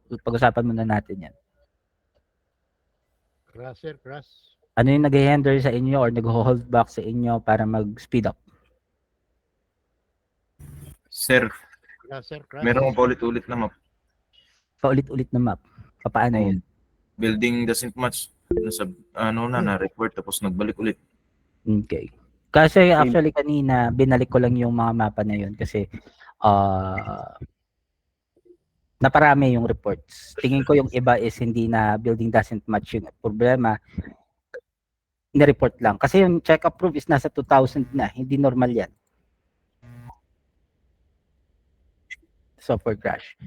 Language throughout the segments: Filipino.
pag-usapan muna natin yan. Crush, sir, crush. Ano yung nag-hinder sa inyo or nag-hold back sa inyo para mag-speed up? Sir, Crush, sir, crush. meron ko paulit-ulit na map. Paulit-ulit na map. Paano yun? Building doesn't match. Nasa, na-report tapos nagbalik ulit. Okay. Kasi actually kanina, binalik ko lang yung mga mapa na yun kasi naparami yung reports. Tingin ko yung iba is hindi na building doesn't match yung problema. Ni-report lang. Kasi yung check approve is nasa 2,000 na. Hindi normal yan. Software crash.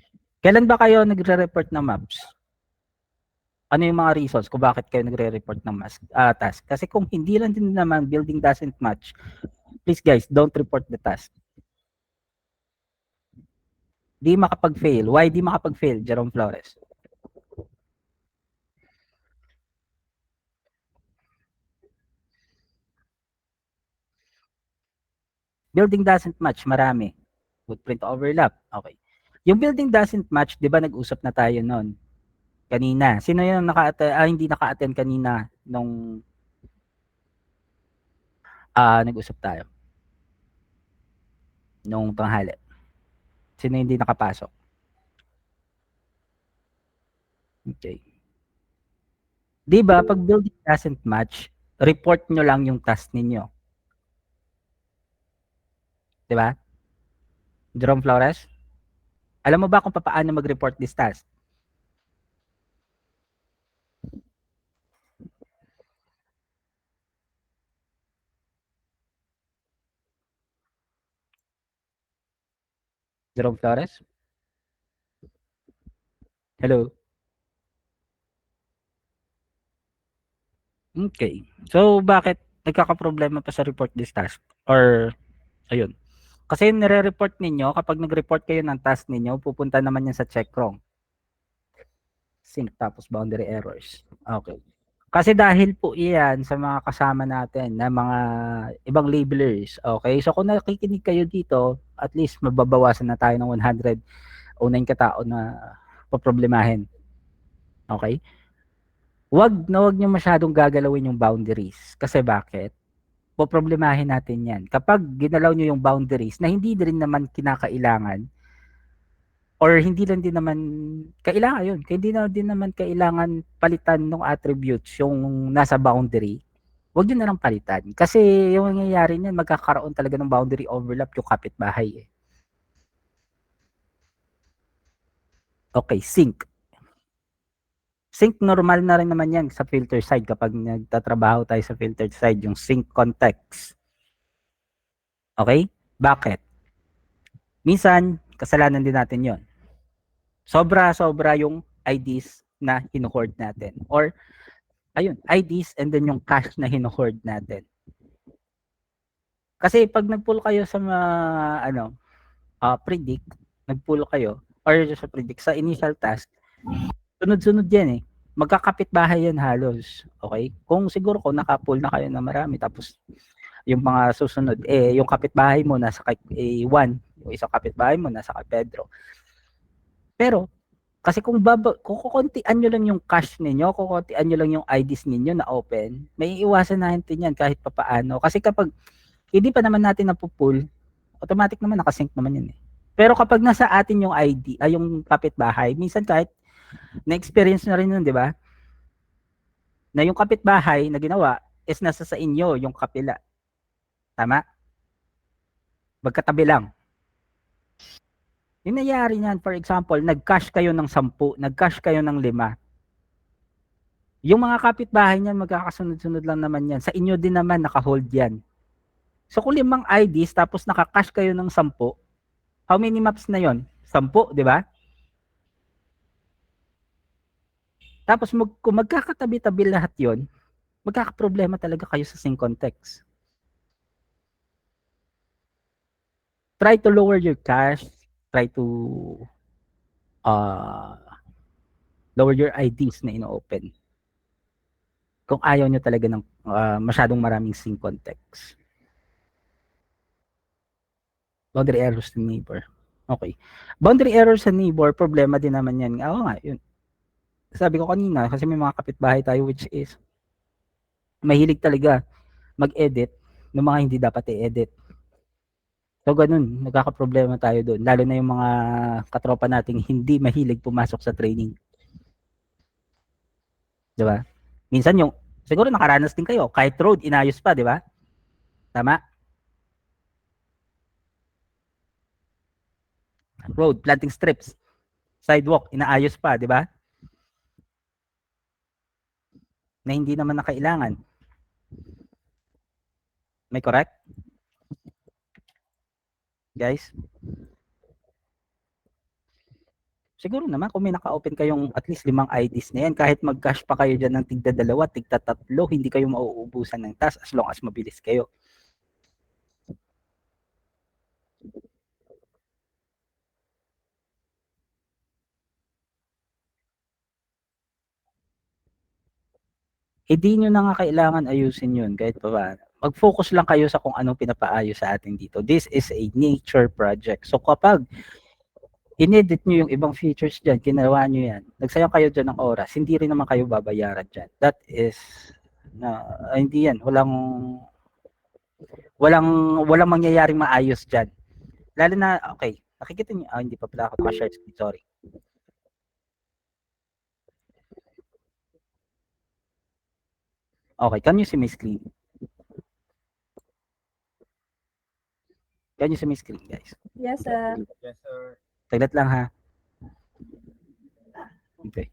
Kailan ba kayo nagre-report ng maps? Ano yung mga reasons kung bakit kayo nagre-report ng task? Kasi kung hindi lang din naman building doesn't match, please guys, don't report the task. Di makapag-fail. Why di makapag-fail, Jerome Flores? Building doesn't match, marami. Footprint overlap, okay. Yung building doesn't match, di ba nag-usap na tayo noon? Kanina. Sino yung hindi naka-attend kanina nung nag-usap tayo? Nung tanghali. Sino hindi nakapasok? Okay. Di ba, pag building doesn't match, report nyo lang yung task ninyo. Di ba? Jerome Flores? Alam mo ba kung paano mag-report this task? Jerome Flores? Hello? Okay. So, bakit nagkakaproblema pa sa report this task? Or, ayun. Kasi yung nire-report ninyo, kapag nag-report kayo ng task ninyo, pupunta naman yan sa check wrong. Sync tapos boundary errors. Okay. Kasi dahil po iyan sa mga kasama natin na mga ibang labelers. Okay. So kung nakikinig kayo dito, at least mababawasan na tayo ng 100 o 9 katao na paproblemahin. Okay. Wag nyo masyadong gagalawin yung boundaries. Kasi bakit? Poproblemahin natin yan. Kapag ginalaw nyo yung boundaries na hindi rin naman kinakailangan, or hindi lang din naman kailangan yun. Hindi na din naman kailangan palitan ng attributes yung nasa boundary. Huwag nyo na lang palitan. Kasi yung nangyayari niyan, magkakaroon talaga ng boundary overlap yung kapitbahay. Okay, sync. Sync normal na rin naman yan sa filter side kapag nagtatrabaho tayo sa filter side, yung sync context. Okay? Bakit? Minsan, kasalanan din natin yon. Sobra-sobra yung IDs na hino-hoard natin. Or, ayun, IDs and then yung cache na hino-hoard natin. Kasi pag nag-pull kayo sa predict, nag-pull kayo, or sa predict, sa initial task, sunod-sunod yan eh. Magkakapit bahay yan halos. Okay? Kung siguro kung naka-pull na kayo na marami, tapos yung mga susunod, yung kapitbahay mo nasa kay A1, yung isang kapitbahay mo nasa kay Pedro. Pero, kasi kung kukuntian nyo lang yung cache ninyo, kukuntian nyo lang yung IDs ninyo na open, may iwasan natin yan kahit papaano. Kasi kapag hindi pa naman natin napupull, automatic naman nakasync naman yan eh. Pero kapag nasa atin yung ID, yung kapitbahay, minsan kahit na-experience na rin nun, di ba? Na yung kapitbahay na ginawa is nasa sa inyo yung kapila. Tama? Magkatabi lang. Yung nangyari niyan, for example, nag-cache kayo ng 10, nag-cache kayo ng 5. Yung mga kapitbahay niyan, magkakasunod-sunod lang naman yan. Sa inyo din naman, naka-hold yan. So kung 5 IDs, tapos naka-cache kayo ng 10, how many maps na yon? 10, di ba? Tapos kung magkakatabi-tabi lahat yon, magkakaproblema talaga kayo sa sync context. Try to lower your cache, try to lower your IDs na ino-open. Kung ayaw nyo talaga ng masyadong maraming sync context. Boundary errors to neighbor. Okay. Boundary error sa neighbor, problema din naman yan. Oo nga, yun. Sabi ko kanina, kasi may mga kapitbahay tayo which is mahilig talaga mag-edit ng mga hindi dapat i-edit. So, ganun, nagkakaproblema tayo doon. Lalo na yung mga katropa nating hindi mahilig pumasok sa training. Di ba? Minsan yung, siguro nakaranas din kayo, kahit road, inayos pa, di ba? Tama? Road, planting strips, sidewalk, inaayos pa, di ba? Na hindi naman na kailangan. May correct? Guys? Siguro naman kung may naka-open kayong at least 5 IDs na yan, kahit mag-cash pa kayo dyan ng tigda-2, tigda-3, hindi kayo mauubusan ng task as long as mabilis kayo. Hindi nyo na nga kailangan ayusin yun kahit pa paano. Mag-focus lang kayo sa kung anong pinapaayos sa atin dito. This is a nature project. So kapag inedit nyo yung ibang features dyan, ginawa nyo yan, nagsayang kayo dyan ng oras, hindi rin naman kayo babayaran dyan. That is, hindi yan, walang mangyayaring maayos dyan. Lalo na, okay, nakikita nyo, hindi pa pala ako naka-share screen, sorry. Okay, can you see my screen? Can you see my screen, guys? Yes, sir. Yes, sir. Taglat lang ha. Okay.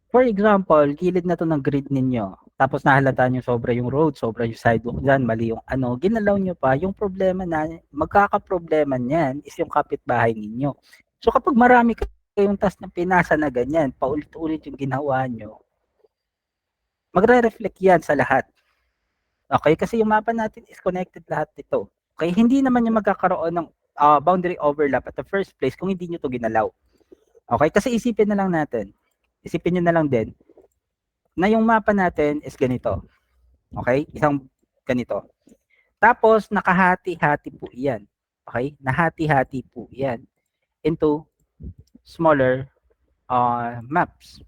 For example, gilid na to ng grid ninyo. Tapos nahalata nyo sobra yung road, sobra yung sidewalk dyan, mali yung ano. Ginalaw nyo pa, yung problema na, magkakaproblema niyan is yung kapitbahay ninyo. So kapag marami kayong task na pinasa na ganyan, paulit-ulit yung ginawa nyo, magre-reflect yan sa lahat. Okay? Kasi yung mapa natin is connected lahat ito. Okay? Hindi naman yung magkakaroon ng boundary overlap at the first place kung hindi nyo to ginalaw. Okay? Kasi isipin na lang natin, isipin nyo na lang din, na yung mapa natin is ganito. Okay? Isang ganito. Tapos, nakahati-hati po yan. Okay? Nahati-hati po yan into smaller maps.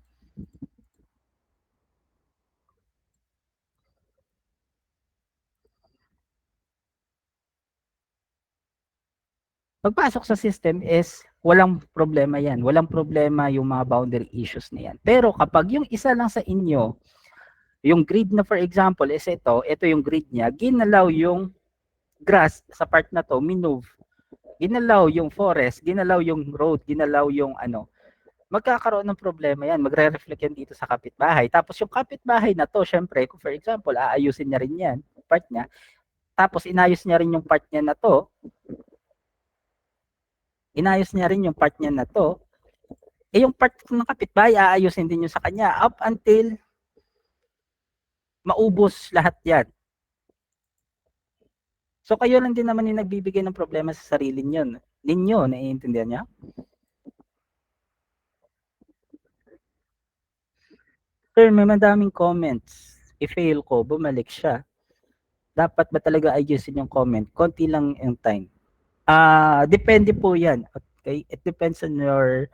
Pagpasok sa system is walang problema yan. Walang problema yung mga boundary issues na yan. Pero kapag yung isa lang sa inyo, yung grid na for example is ito yung grid niya, ginalaw yung grass sa part na to, minove. Ginalaw yung forest, ginalaw yung road, ginalaw yung ano, magkakaroon ng problema yan. Magre-reflect yan dito sa kapitbahay. Tapos yung kapitbahay na to, syempre, kung for example, aayusin niya rin yan, part niya. Tapos inayos niya rin yung part niya na to. Inayos niya rin yung part niya na to. Eh yung part ng kapitbahay, aayusin din yung sa kanya up until maubos lahat yan. So kayo lang din naman yung nagbibigay ng problema sa sarili niyo. Ninyo, naiintindihan niyo? Sir, may madaming comments. I-fail ko, bumalik siya. Dapat ba talaga ayusin yung comment? Konti lang yung time. Depende po yan. Okay? It depends on your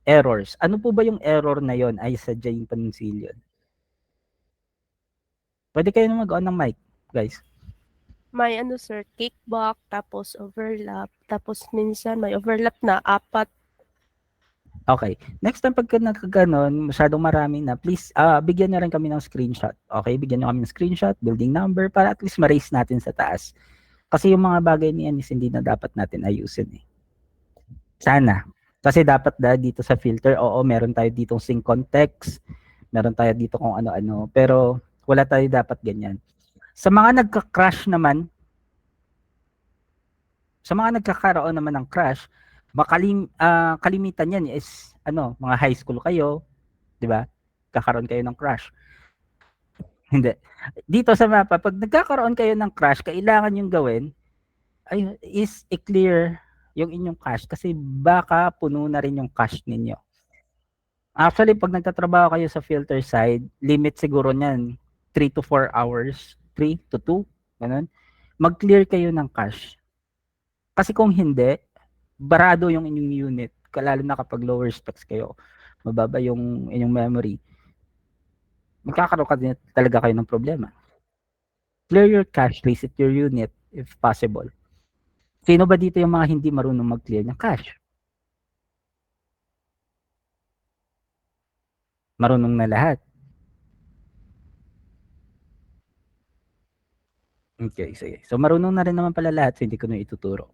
errors. Ano po ba yung error na yon ay sa Jane Panuncillo? Pwede kayo na mag-on ng mic, guys. May ano, sir, kickback, tapos overlap, tapos minsan may overlap na 4. Okay. Next time pagka nagkaganon, masyadong marami na, please, bigyan nyo rin kami ng screenshot. Okay? Bigyan nyo kami ng screenshot, building number, para at least ma-raise natin sa taas. Kasi yung mga bagay niyan is hindi na dapat natin ayusin eh. Sana. Kasi dapat dito sa filter, oo, meron tayo ditong sync context, meron tayo dito kung ano-ano, pero wala tayo dapat ganyan. Sa mga nagka-crash naman, sa mga nagkakaroon naman ng crash, kalimitan yan is mga high school kayo, 'di ba? Kakaroon kayo ng crash. Hindi. Dito sa mapa, pag nagkakaroon kayo ng crash, kailangan yung gawin is i-clear yung inyong cache kasi baka puno na rin yung cache ninyo. Actually, pag nagtatrabaho kayo sa filter side, limit siguro niyan 3 to 4 hours, 3 to 2, ganun. Mag-clear kayo ng cache. Kasi kung hindi, barado yung inyong unit, lalo na kapag lower specs kayo, mababa yung inyong memory, magkakaroon ka din talaga kayo ng problema. Clear your cache, reset your unit if possible. Sino ba dito yung mga hindi marunong mag-clear ng cache? Marunong na lahat. Okay, sige. So marunong na rin naman pala lahat, so hindi ko na ituturo.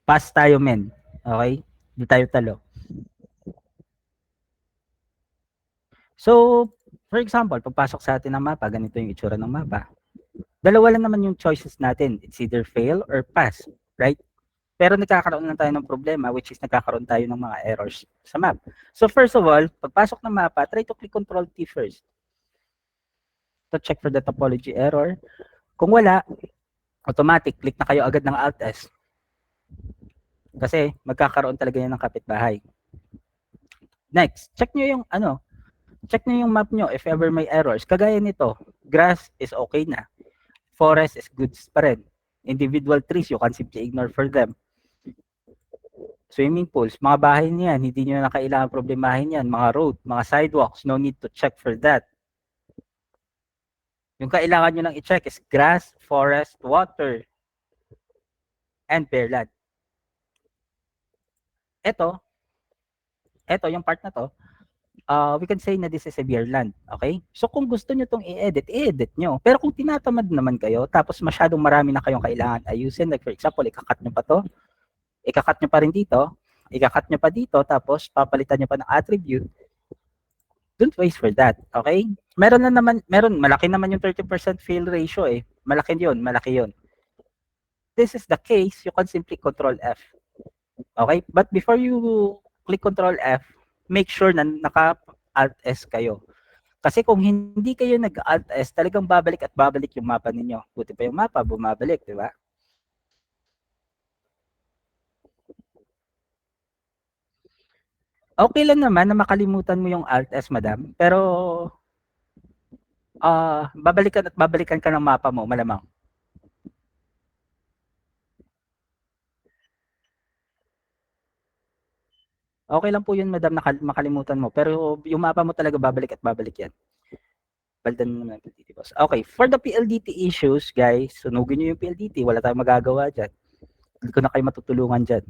Pass tayo, men. Okay? Hindi tayo talo. So, for example, pagpasok sa atin ng mapa, ganito yung itsura ng mapa. Dalawa lang naman yung choices natin. It's either fail or pass, right? Pero nagkakaroon lang tayo ng problema, which is nagkakaroon tayo ng mga errors sa map. So first of all, pagpasok ng mapa, try to click Control T first to check for the topology error. Kung wala, automatic, click na kayo agad ng Alt S. Kasi magkakaroon talaga yan ng kapitbahay. Next, check nyo yung map nyo if ever may errors. Kagaya nito, grass is okay na. Forest is good pa rin. Individual trees, you can simply ignore for them. Swimming pools, mga bahay niyan, hindi nyo na kailangan problemahin yan. Mga road, mga sidewalks, no need to check for that. Yung kailangan nyo lang i-check is grass, forest, water, and bare land. Ito yung part na to, we can say na this is a bare land, okay? So kung gusto nyo itong i-edit, i-edit nyo. Pero kung tinatamad naman kayo, tapos masyadong marami na kayong kailangan ayusin, like for example, ikakat nyo pa to, ikakat nyo pa rin dito, ikakat nyo pa dito, tapos papalitan nyo pa ng attribute, don't waste for that, okay? Malaki naman yung 30% fail ratio eh. Malaki yun. This is the case, you can simply Control F. Okay? But before you click Control F, make sure na naka-Alt S kayo. Kasi kung hindi kayo nag-Alt S, talagang babalik at babalik yung mapa ninyo. Buti pa yung mapa, bumabalik, di ba? Okay lang naman na makalimutan mo yung Alt S, madam. Pero, babalikan at babalikan ka ng mapa mo, malamang. Okay lang po yun, madam, na makalimutan mo. Pero yung mapa mo talaga babalik at babalik yan. Baldan naman ng PLDT, boss. Okay, for the PLDT issues, guys, sunugin nyo yung PLDT. Wala tayong magagawa dyan. Hindi ko na kayo matutulungan dyan.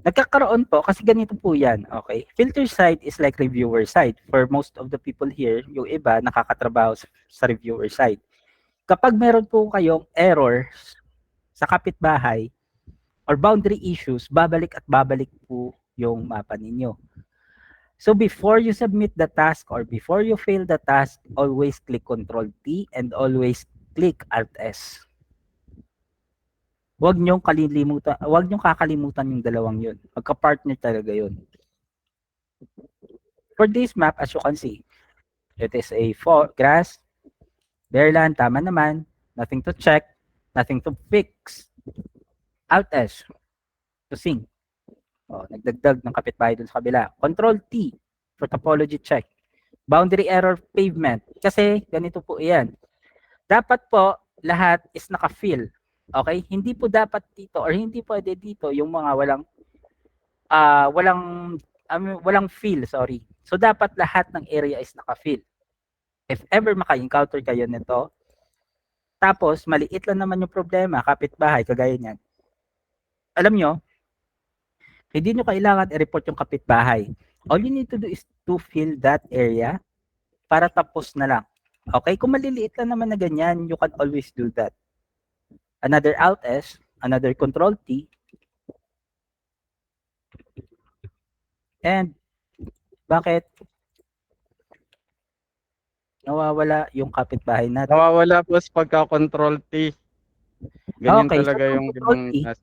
Nagkakaroon po, kasi ganito po yan, okay? Filter side is like reviewer side. For most of the people here, yung iba, nakakatrabaho sa reviewer side. Kapag meron po kayong errors sa kapitbahay, or boundary issues, babalik at babalik po yung mapa ninyo. So before you submit the task or before you fail the task, always click Control T and always click Alt S. Huwag niyong kakalimutan yung dalawang yun. Magka-partner talaga yun. For this map, as you can see, it is a grass, bare land, tama naman, nothing to check, nothing to fix. Alt S to sync. Nagdagdag ng kapitbahay dun sa kabila. Control T for topology check. Boundary error pavement. Kasi ganito po yan. Dapat po lahat is naka-fill. Okay? Hindi po dapat dito or hindi pwede dito yung mga walang fill, sorry. So dapat lahat ng area is naka-fill. If ever maka-encounter kayo nito, tapos maliit lang naman yung problema, kapitbahay, kagaya niyan. Alam nyo, hindi nyo kailangan i-report yung kapitbahay. All you need to do is to fill that area para tapos na lang. Okay? Kung maliliit lang naman na ganyan, you can always do that. Another Alt S, another Control T, and bakit nawawala yung kapitbahay natin? Nawawala po sa pagka-Control T. Ganyan Okay, talaga so yung Control ibang T. task.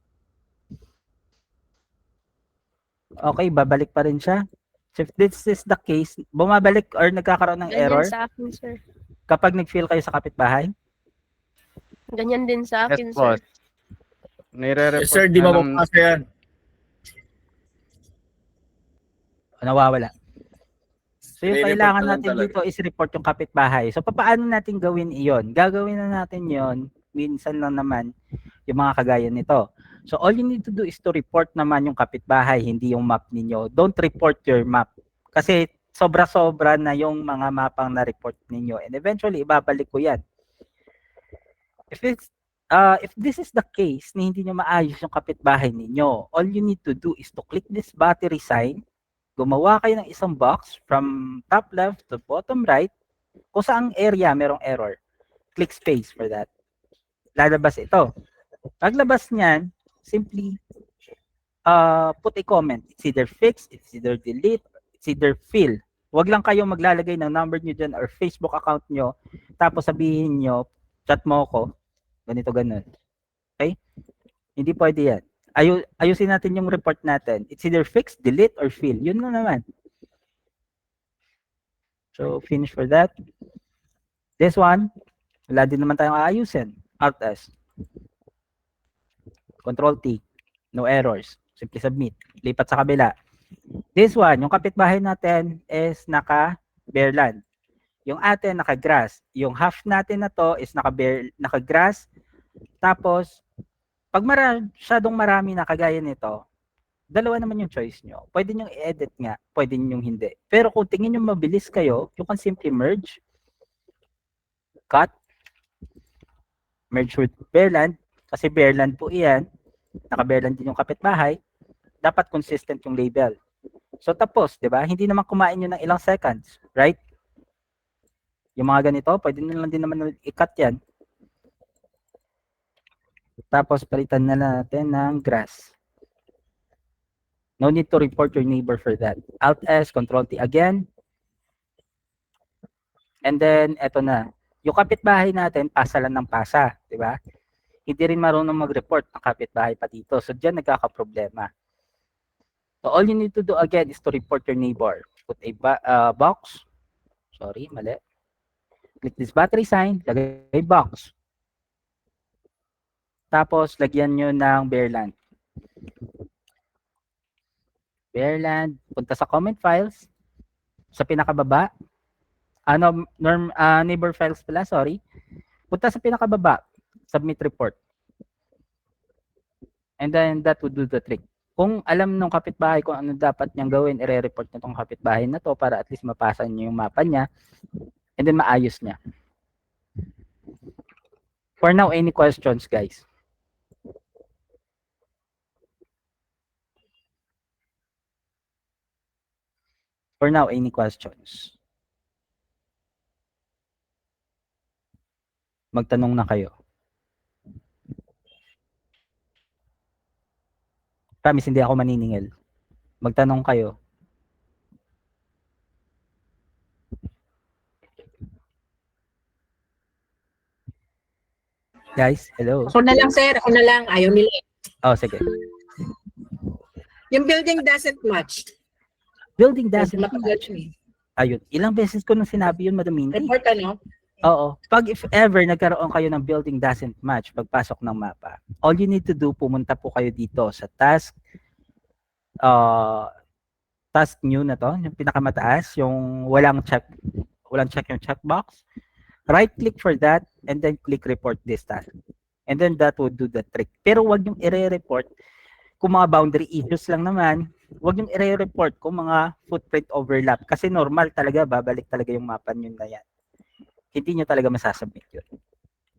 Okay, babalik pa rin siya. So if this is the case, bumabalik or nagkakaroon ng Ganyan error sa akin, sir. kapag nag-fill kayo sa kapitbahay? Ganyan din sa Yes, akin, sir. boss. Nire-report Sir, di na lang. mapapasa yan. Nawawala. So yung Nire-report kailangan na lang natin talaga. dito is report yung kapitbahay. So paano natin gawin iyon? Gagawin na natin yon minsan lang naman yung mga kagaya nito. So all you need to do is to report naman yung kapitbahay, hindi yung map ninyo. Don't report your map. Kasi sobra-sobra na yung mga mapang na-report ninyo. And eventually, ibabalik ko yan. If this is the case na hindi nyo maayos yung kapitbahay ninyo, all you need to do is to click this battery sign, gumawa kayo ng isang box from top left to bottom right, kung saang area merong error. Click space for that. Lalabas ito. Paglabas niyan, simply put a comment. It's either fix, it's either delete, it's either fill. Huwag lang kayo maglalagay ng number nyo dyan or Facebook account nyo, tapos sabihin nyo, chat mo ako, ganito ganun. Okay? Hindi pwede yan. Ayusin natin yung report natin. It's either fix, delete, or fill. Yun na naman. So, finish for that. This one, wala din naman tayong aayusin. Alt S. Control T. No errors. Simply submit. Lipat sa kabila. This one, yung kapitbahay natin is naka-bareland. Yung atin naka-grass. Yung half natin na to is naka-grass. Tapos, pag masyadong marami na kagaya nito, dalawa naman yung choice nyo. Pwede nyo i-edit nga, pwede nyo hindi. Pero kung tingin nyo mabilis kayo, you can simply merge, cut, merge with bareland, kasi bareland po iyan, naka-bareland din yung kapitbahay, dapat consistent yung label. So tapos, di ba? Hindi naman kumain yun ng ilang seconds, right? Yung mga ganito, pwede nyo lang din naman i-cut yan. Tapos palitan na natin ng grass. No need to report your neighbor for that. Alt S, Control T again. And then, eto na. Yung kapitbahay natin, pasa lang ng pasa. Di ba? Hindi rin marunong mag-report ang kapitbahay pa dito. So, dyan nagkakaproblema. So, all you need to do again is to report your neighbor. Put a box. Sorry, mali. Click this battery sign. Lagay box. Tapos, lagyan nyo ng bareland. Bareland. Punta sa comment files. Sa pinakababa. Neighbor files pala, sorry. Punta sa pinakababa. Submit report. And then, that would do the trick. Kung alam nung kapitbahay kung ano dapat niyang gawin, i-report niya tong kapitbahay na to para at least mapasa niyo yung mapa niya and then maayos niya. For now, any questions, guys? For now, any questions? Magtanong na kayo. Promise, hindi ako maniningil. Magtanong kayo. Guys, hello. Ako na lang, sir. Ako na lang. Ayaw nila. Oh, sige. Yung building doesn't match. Building doesn't Match. match. Ayun. Ilang beses ko nung sinabi yun, Madam Mindy. Report ano? Oo. Pag if ever nagkaroon kayo ng building doesn't match pagpasok ng mapa, all you need to do, pumunta po kayo dito sa task new na to, yung pinakamataas, yung walang check yung checkbox. Right click for that and then click report this task. And then that would do the trick. Pero wag yung i-report kung mga boundary issues lang naman. Wag yung i-report kung mga footprint overlap kasi normal talaga babalik talaga yung mapa nyo na yan. Hindi nyo talaga masasubmit yun.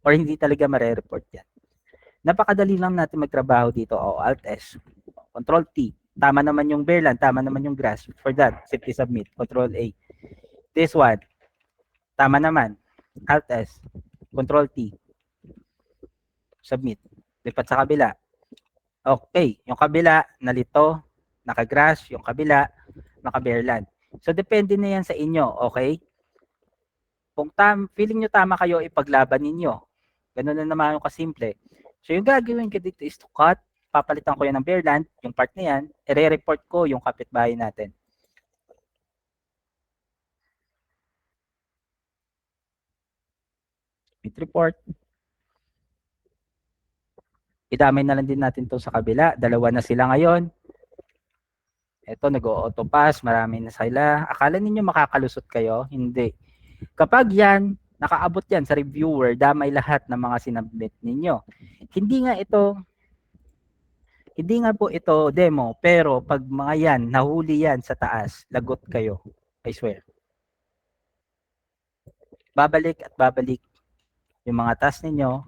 Or hindi talaga mare-report yan. Napakadali lang natin magtrabaho dito. Alt S. Control T. Tama naman yung bareland. Tama naman yung grass. For that, simply submit. Control A. This one. Tama naman. Alt S. Control T. Submit. Lipat sa kabila. Okay. Yung kabila, nalito. Naka-grass. Yung kabila, naka-bareland. So, depende na yan sa inyo. Okay? Kung feeling nyo tama kayo, ipaglaban ninyo. Ganun na naman yung kasimple. So, yung gagawin ko dito is to cut. Papalitan ko yan ng bareland, yung part na yan. I-report ko yung kapitbahay natin. Submit report. Idamay na lang din natin to sa kabila. Dalawa na sila ngayon. Ito, nag-auto pass. Marami na sila. Akala ninyo makakalusot kayo? Hindi. Kapag yan, nakaabot yan sa reviewer, damay lahat ng mga sinabmit ninyo. Hindi nga po ito demo, pero pag mga yan, nahuli yan sa taas, lagot kayo. I swear. Babalik at babalik yung mga task ninyo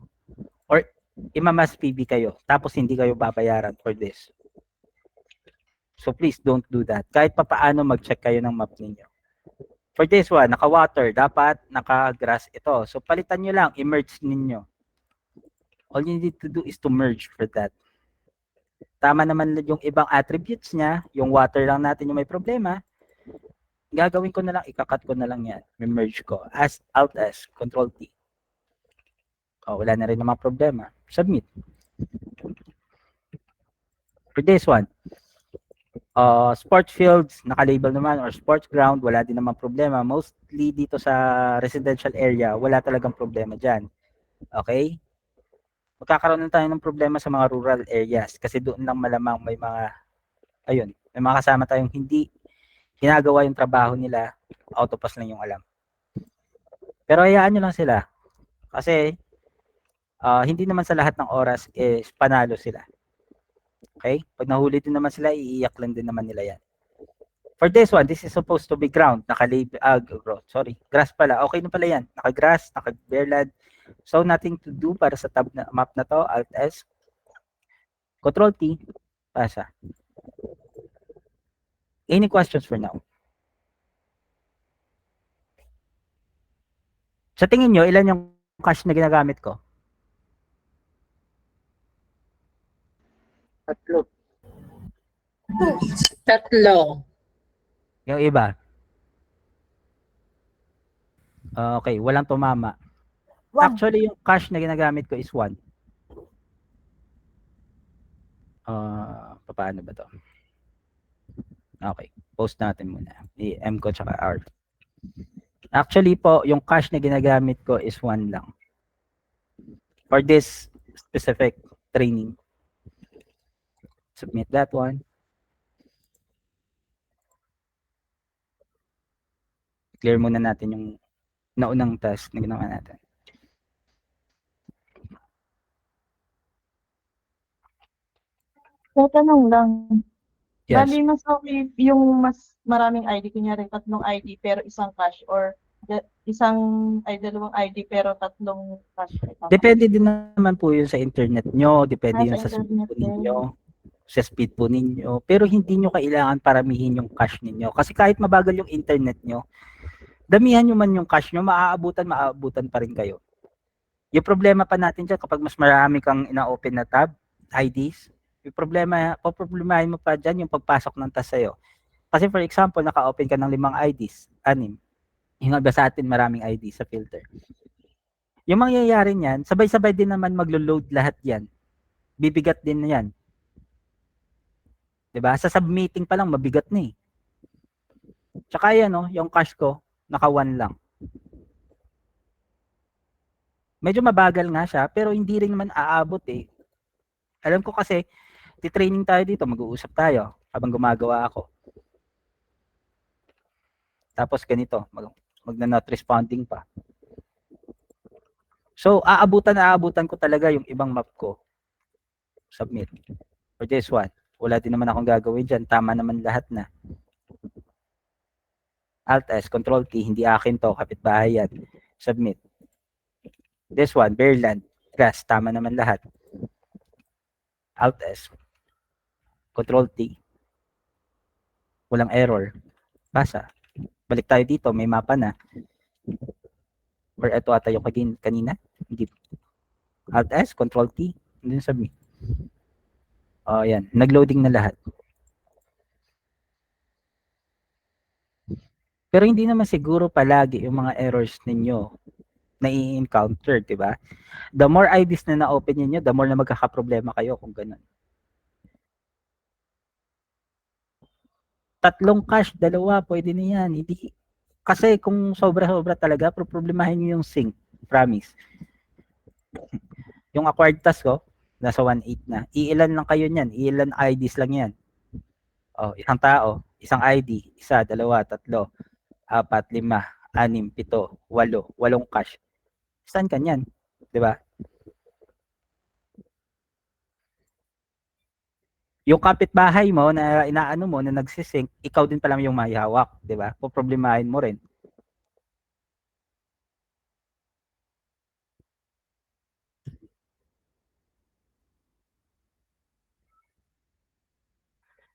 or imamas PB kayo tapos hindi kayo babayaran for this. So please don't do that. Kahit papaano mag-check kayo ng map ninyo. For this one, naka-water, dapat naka-grass ito. So palitan nyo lang, i-merge ninyo. All you need to do is to merge for that. Tama naman yung ibang attributes niya, yung water lang natin yung may problema. Gagawin ko na lang, ikakat ko na lang yan. Merge ko. Alt S, Control T. Oh, wala na rin namang problema. Submit. For this one, sports fields, naka-label naman, or sports ground, wala din namang problema. Mostly dito sa residential area, wala talagang problema dyan. Okay? Magkakaroon na tayo ng problema sa mga rural areas kasi doon lang malamang may mga, may mga kasama tayong hindi ginagawa yung trabaho nila, autopass lang yung alam. Pero hayaan nyo lang sila kasi hindi naman sa lahat ng oras is panalo sila. Okay? Pag nahuli din naman sila, iiyak lang din naman nila yan. For this one, this is supposed to be ground. Grass pala. Okay na pala yan. Naka-grass, naka-bareland. So, nothing to do para sa map na to. Alt S. Control T. Pasa. Any questions for now? Sa tingin nyo, ilan yung cache na ginagamit ko? Tatlo. Yung iba? Okay, walang tumama. Actually, yung cache na ginagamit ko is 1. Paano ba to? Okay, post natin muna. I-M ko tsaka R. Actually po, yung cache na ginagamit ko is 1 lang. For this specific training. Submit that one. Clear muna natin yung naunang task na ginawa natin. Tatanong lang. Yes. Bali mas okay yung mas maraming ID, kunyari tatlong ID pero isang cash or dalawang ID pero tatlong cash. Depende din naman po yun sa internet nyo, depende yun Sa sa speed internet po din. ninyo. Sa speed po ninyo. Pero hindi nyo kailangan paramihin yung cache ninyo. Kasi kahit mabagal yung internet nyo, damihan nyo man yung cache nyo, maaabutan pa rin kayo. Yung problema pa natin dyan, kapag mas marami kang ina-open na tab, IDs, yung poproblemahin mo pa dyan yung pagpasok ng task sa'yo. Kasi for example, naka-open ka ng 5 IDs, 6. Yung iba sa atin, maraming IDs sa filter. Yung mangyayari niyan, sabay-sabay din naman maglo-load lahat yan. Bibigat din yan. Diba? Sa submitting pa lang, mabigat na eh. Tsaka yan, yung cache ko, naka 1 lang. Medyo mabagal nga siya, pero hindi rin naman aabot eh. Alam ko kasi, titraining tayo dito, mag-uusap tayo habang gumagawa ako. Tapos ganito, magna-not responding pa. So, aabutan ko talaga yung ibang map ko. Submit. For this one, wala din naman akong gagawin dyan. Tama naman lahat na. Alt S, Control T, hindi akin to, kapitbahay yan. Submit. This one, Bareland, grass, tama naman lahat. Alt S, Control T. Walang error. Basa. Balik tayo dito, may mapa na. Or ito ata yung kanina. Hindi. Alt S, Control T. Hindi na submit. Oh, yan. Nag-loading na lahat. Pero hindi naman siguro palagi yung mga errors ninyo na i-encounter, di ba? The more IDs na na-open niyo, the more na magkakaproblema kayo kung ganun. 3 cache, 2, pwede na yan. Hindi, kasi kung sobra-sobra talaga, problemahin niyo yung sync. Promise. Yung acquired task ko, nasa 1.8 na. Iilan lang kayo niyan. Iilan IDs lang yan. Oh, isang tao, isang ID, 1, 2, 3, 4, 5. 6, 7, 8, 8 cache. Saan ka niyan? 'Di ba? Yung kapitbahay mo na inaano mo na nagsisync, ikaw din pala yung may hawak, 'di ba? Poproblemahin mo rin.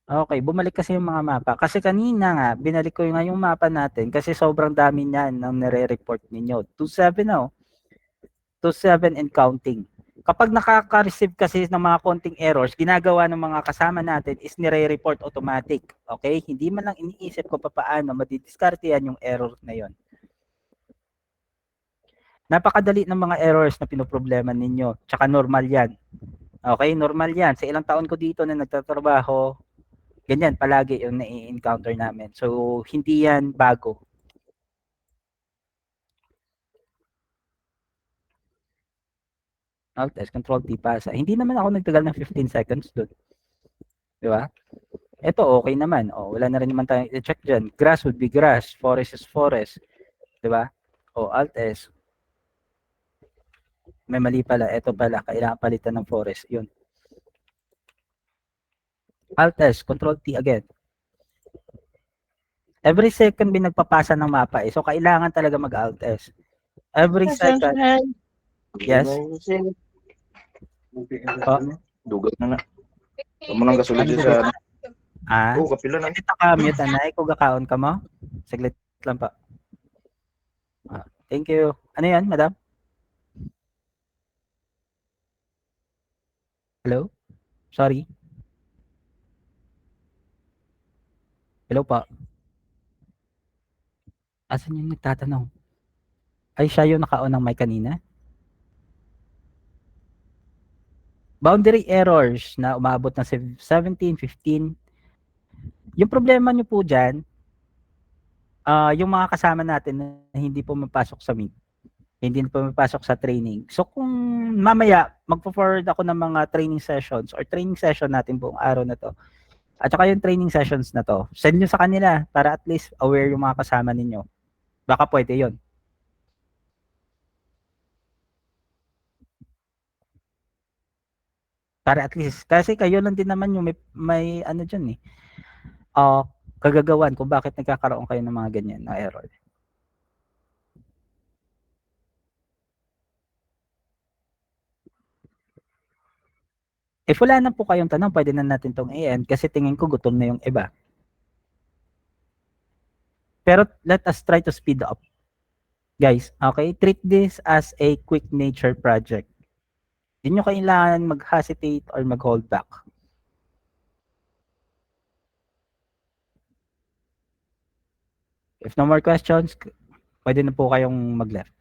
Okay, bumalik kasi yung mga mapa. Kasi kanina nga, binalik ko nga yung mapa natin kasi sobrang dami niyan ng nire-report ninyo. 27 na, 27 and counting. Kapag nakaka-receive kasi ng mga konting errors, ginagawa ng mga kasama natin is nire-report automatic. Okay? Hindi man lang iniisip ko paano madidiskarte yan yung error na yon. Napakadali ng mga errors na pinoproblema ninyo. Tsaka normal yan. Okay? Normal yan. Sa ilang taon ko dito na nagtatrabaho, ganyan palagi yung nai-encounter namin. So, hindi yan bago. Alt S, Control T, pasa. Hindi naman ako nagtagal ng 15 seconds doon. Di ba? Ito, okay naman. O, wala na rin naman tayong i-check dyan. Grass would be grass. Forest is forest. Di ba? O, Alt S. May mali pala. Ito pala. Kailangan palitan ng forest. Yun. Alt S, Control T again. Every second binagpapasa ng mapa eh. So, kailangan talaga mag-Alt S. Every second. Yes? Po? Dugat na na. Tama nang gasolid Ano sa... Ah? Oo, kapila na. Hindi ka mute anay. Kung gakaon ka mo. Saglit lang pa. Ah, thank you. Ano yan, madam? Hello? Sorry. Hello pa. Asan yung nagtatanong? Ay, siya yung naka-on ng mic kanina? Boundary errors na umabot ng 17, 15. Yung problema nyo po dyan, yung mga kasama natin na hindi po mapasok sa meet, hindi po mapasok sa training. So kung mamaya magpo-forward ako ng mga training sessions or training session natin buong araw na to, at saka yung training sessions na to, send nyo sa kanila para at least aware yung mga kasama ninyo. Baka pwede yon. Para at least, kasi kayo lang din naman yung may ano dyan eh, kagagawan kung bakit nagkakaroon kayo ng mga ganyan na error. If wala na po kayong tanong, pwede na natin tong i-end kasi tingin ko gutom na yung iba. Pero let us try to speed up. Guys, okay? Treat this as a quick nature project. Hindi nyo kailangan mag-hesitate or mag-hold back. If no more questions, pwede na po kayong mag-left.